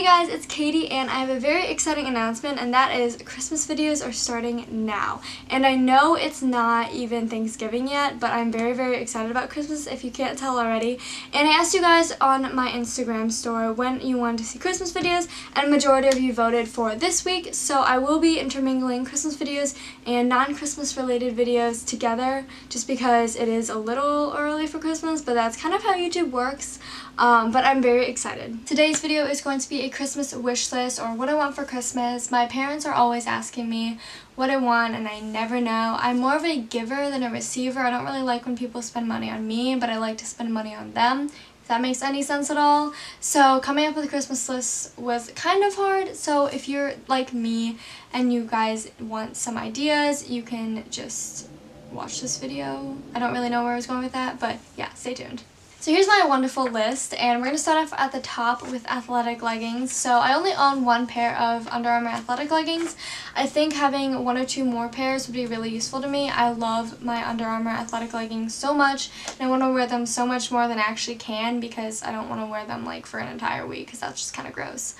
guys, it's Katie and I have a very exciting announcement, and that is Christmas videos are starting now. And I know it's not even Thanksgiving yet, but I'm very excited about Christmas if you can't tell already. And I asked you guys on my Instagram story when you wanted to see Christmas videos, and a majority of you voted for this week, so I will be intermingling Christmas videos and non-Christmas related videos together just because it is a little early for Christmas, but that's kind of how YouTube works. But I'm very excited. Today's video is going to be a Christmas wish list, or what I want for Christmas. My parents are always asking me what I want and I never know. I'm more of a giver than a receiver. I don't really like when people spend money on me, but I like to spend money on them, if that makes any sense at all. So coming up with a Christmas list was kind of hard, so if you're like me and you guys want some ideas, you can just watch this video. I don't really know where I was going with that, but yeah, stay tuned. So here's my wonderful list, and we're going to start off at the top with athletic leggings. So I only own one pair of Under Armour athletic leggings. I think having one or two more pairs would be really useful to me. I love my Under Armour athletic leggings so much, and I want to wear them so much more than I actually can because I don't want to wear them like for an entire week because that's just kind of gross.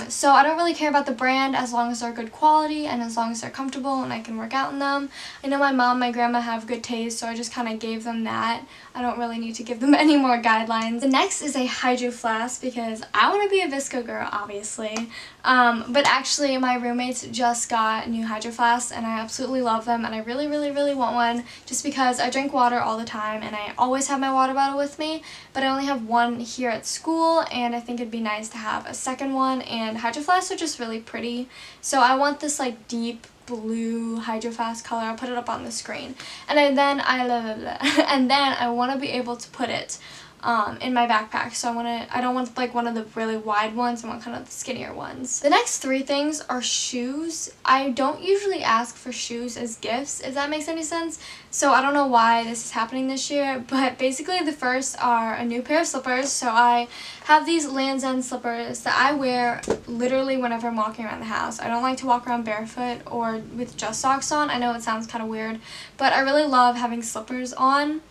So I don't really care about the brand as long as they're good quality and as long as they're comfortable and I can work out in them. I know my mom, my grandma have good taste, so I just kind of gave them that. I don't really need to give them any more guidelines. The next is a Hydro Flask because I want to be a Visco girl, obviously. But actually my roommates just got new Hydro Flasks and I absolutely love them, and I really want one just because I drink water all the time and I always have my water bottle with me, but I only have one here at school and I think it'd be nice to have a second one, and Hydro Flasks are just really pretty. So I want this like deep blue Hydro Flask color. I'll put it up on the screen. And then I want to be able to put it in my backpack. So I don't want like one of the really wide ones. I want kind of the skinnier ones. The next three things are shoes. I don't usually ask for shoes as gifts, if that makes any sense. So I don't know why this is happening this year, but basically the first are a new pair of slippers. So I have these Land's End slippers that I wear literally whenever I'm walking around the house. I don't like to walk around barefoot or with just socks on. I know it sounds kind of weird, but I really love having slippers on.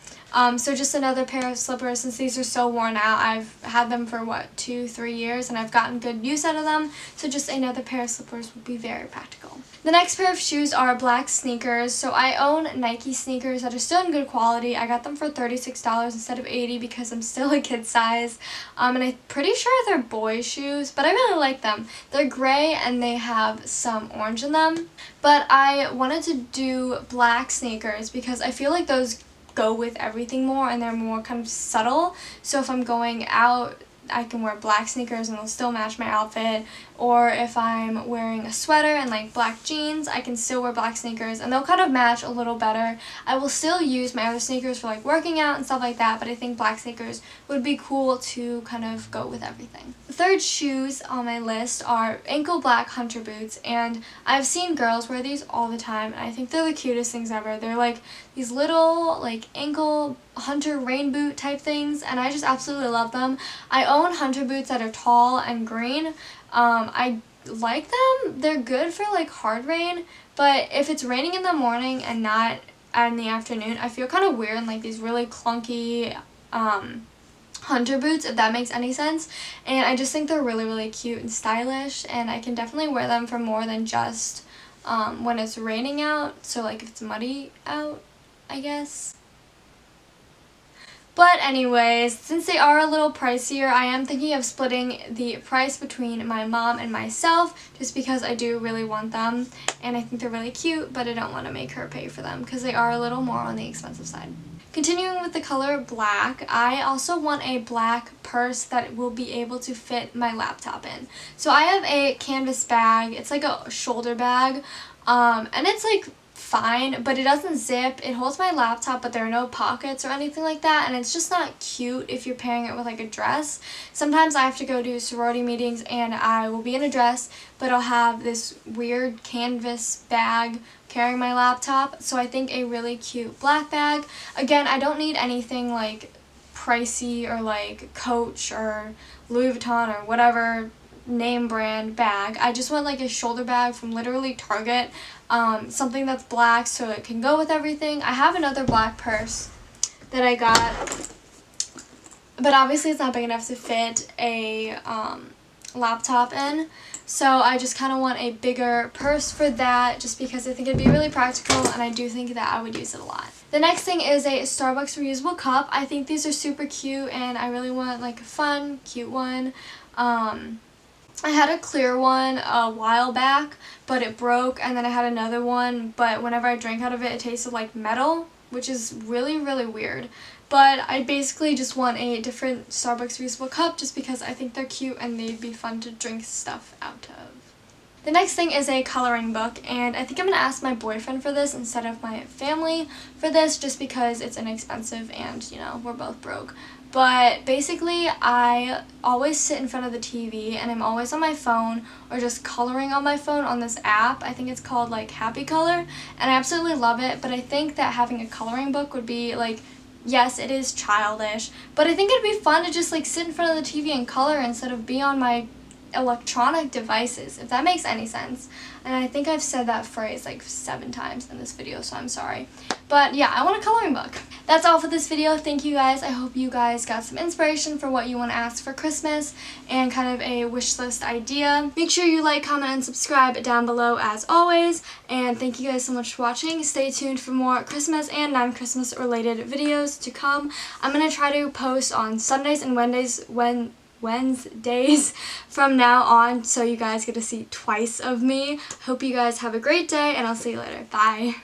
So just another pair of slippers, since these are so worn out. I've had them for 2-3 years and I've gotten good use out of them, so just another pair of slippers would be very practical. The next pair of shoes are black sneakers. So I own Nike sneakers that are still in good quality. I got them for $36 instead of $80 because I'm still a kid size, and I'm pretty sure they're boy shoes, but I really like them. They're gray and they have some orange in them, but I wanted to do black sneakers because I feel like those go with everything more and they're more kind of subtle. So if I'm going out, I can wear black sneakers and they'll still match my outfit, or if I'm wearing a sweater and like black jeans, I can still wear black sneakers and they'll kind of match a little better. I will still use my other sneakers for like working out and stuff like that, but I think black sneakers would be cool to kind of go with everything. The third shoes on my list are ankle black hunter boots, and I've seen girls wear these all the time and I think they're the cutest things ever. They're like these little like ankle hunter rain boot type things, and I just absolutely love them. I own hunter boots that are tall and green. I like them. They're good for like hard rain, but if it's raining in the morning and not in the afternoon, I feel kind of weird in like these really clunky hunter boots, if that makes any sense. And I just think they're really cute and stylish, and I can definitely wear them for more than just when it's raining out, so like if it's muddy out, I guess. But anyways, since they are a little pricier, I am thinking of splitting the price between my mom and myself just because I do really want them and I think they're really cute, but I don't want to make her pay for them because they are a little more on the expensive side. Continuing with the color black, I also want a black purse that will be able to fit my laptop in. So I have a canvas bag. It's like a shoulder bag, and it's like fine, but it doesn't zip. It holds my laptop, but there are no pockets or anything like that, and it's just not cute if you're pairing it with like a dress. Sometimes I have to go to sorority meetings and I will be in a dress, but I'll have this weird canvas bag carrying my laptop, so I think a really cute black bag. Again, I don't need anything like pricey or like Coach or Louis Vuitton or whatever name brand bag. I just want like a shoulder bag from literally Target, something that's black so it can go with everything. I have another black purse that I got, but obviously it's not big enough to fit a laptop in. So I just kind of want a bigger purse for that, just because I think it'd be really practical and I do think that I would use it a lot. The next thing is a Starbucks reusable cup. I think these are super cute and I really want like a fun, cute one. I had a clear one a while back, but it broke, and then I had another one, but whenever I drank out of it, it tasted like metal, which is really, really weird. But I basically just want a different Starbucks reusable cup just because I think they're cute and they'd be fun to drink stuff out of. The next thing is a coloring book, and I think I'm going to ask my boyfriend for this instead of my family for this just because it's inexpensive and, you know, we're both broke. But basically, I always sit in front of the TV and I'm always on my phone or just coloring on my phone on this app. I think it's called like Happy Color, and I absolutely love it, but I think that having a coloring book would be like, yes, it is childish, but I think it'd be fun to just like sit in front of the TV and color instead of be on my electronic devices, if that makes any sense. And I think I've said that phrase like 7 times in this video, so I'm sorry. But yeah, I want a coloring book. That's all for this video. Thank you guys. I hope you guys got some inspiration for what you want to ask for Christmas and kind of a wish list idea. Make sure you like, comment, and subscribe down below as always. And thank you guys so much for watching. Stay tuned for more Christmas and non-Christmas related videos to come. I'm going to try to post on Sundays and Wednesdays from now on, so you guys get to see twice of me. Hope you guys have a great day, and I'll see you later. Bye.